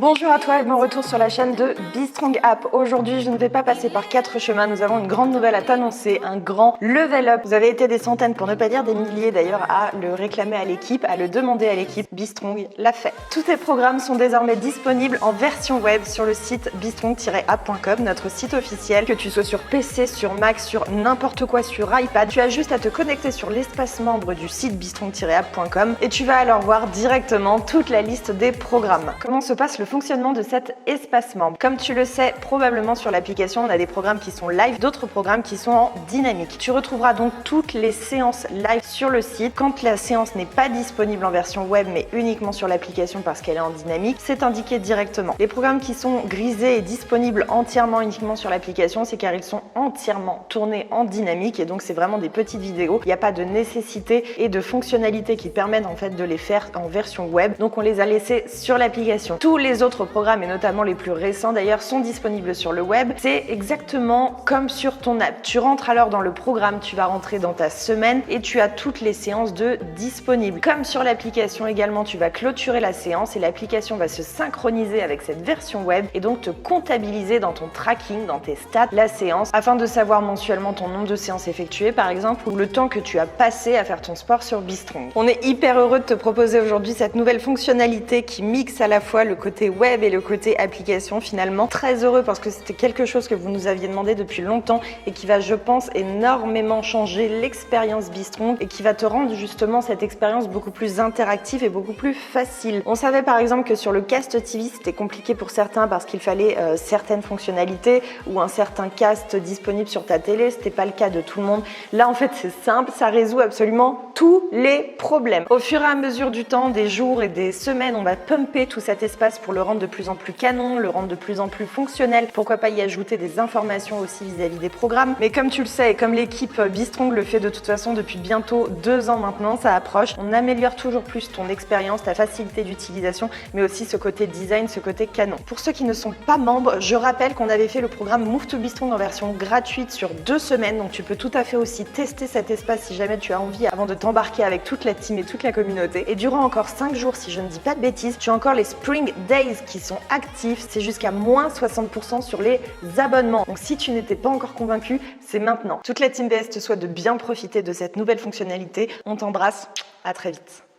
Bonjour à toi et bon retour sur la chaîne de BeStrong App. Aujourd'hui, je ne vais pas passer par 4 chemins. Nous avons une grande nouvelle à t'annoncer, un grand level up. Vous avez été des centaines, pour ne pas dire des milliers d'ailleurs, à le réclamer à l'équipe, à le demander à l'équipe. BeStrong l'a fait. Tous tes programmes sont désormais disponibles en version web sur le site bestrong-app.com, notre site officiel. Que tu sois sur PC, sur Mac, sur n'importe quoi, sur iPad, tu as juste à te connecter sur l'espace membre du site bestrong-app.com et tu vas alors voir directement toute la liste des programmes. Comment se passe le fonctionnement de cet espace membre? Comme tu le sais probablement sur l'application, on a des programmes qui sont live, d'autres programmes qui sont en dynamique. Tu retrouveras donc toutes les séances live sur le site. Quand la séance n'est pas disponible en version web mais uniquement sur l'application parce qu'elle est en dynamique, c'est indiqué directement. Les programmes qui sont grisés et disponibles entièrement uniquement sur l'application, c'est car ils sont entièrement tournés en dynamique et donc c'est vraiment des petites vidéos. Il n'y a pas de nécessité et de fonctionnalités qui permettent en fait de les faire en version web. Donc on les a laissés sur l'application. Tous les autres programmes, et notamment les plus récents d'ailleurs, sont disponibles sur le web. C'est exactement comme sur ton app. Tu rentres alors dans le programme, tu vas rentrer dans ta semaine et tu as toutes les séances de disponibles. Comme sur l'application également, tu vas clôturer la séance et l'application va se synchroniser avec cette version web et donc te comptabiliser dans ton tracking, dans tes stats, la séance, afin de savoir mensuellement ton nombre de séances effectuées par exemple, ou le temps que tu as passé à faire ton sport sur BeStrong. On est hyper heureux de te proposer aujourd'hui cette nouvelle fonctionnalité qui mixe à la fois le côté web et le côté application finalement. Très heureux parce que c'était quelque chose que vous nous aviez demandé depuis longtemps et qui va, je pense, énormément changer l'expérience BeStrong et qui va te rendre justement cette expérience beaucoup plus interactive et beaucoup plus facile. On savait par exemple que sur le Cast TV, c'était compliqué pour certains parce qu'il fallait certaines fonctionnalités ou un certain cast disponible sur ta télé. C'était pas le cas de tout le monde. Là, en fait, c'est simple, ça résout absolument tous les problèmes. Au fur et à mesure du temps, des jours et des semaines, on va pumper tout cet espace pour le rendre de plus en plus canon, le rendre de plus en plus fonctionnel. Pourquoi pas y ajouter des informations aussi vis-à-vis des programmes. Mais comme tu le sais et comme l'équipe BeStrong le fait de toute façon depuis bientôt 2 ans maintenant, ça approche. On améliore toujours plus ton expérience, ta facilité d'utilisation, mais aussi ce côté design, ce côté canon. Pour ceux qui ne sont pas membres, je rappelle qu'on avait fait le programme Move to BeStrong en version gratuite sur 2 semaines. Donc tu peux tout à fait aussi tester cet espace si jamais tu as envie avant de t'embarquer avec toute la team et toute la communauté. Et durant encore 5 jours, si je ne dis pas de bêtises, tu as encore les Spring Days qui sont actifs. C'est jusqu'à moins 60% sur les abonnements. Donc si tu n'étais pas encore convaincu, c'est maintenant. Toute la team BS te souhaite de bien profiter de cette nouvelle fonctionnalité. On t'embrasse, à très vite.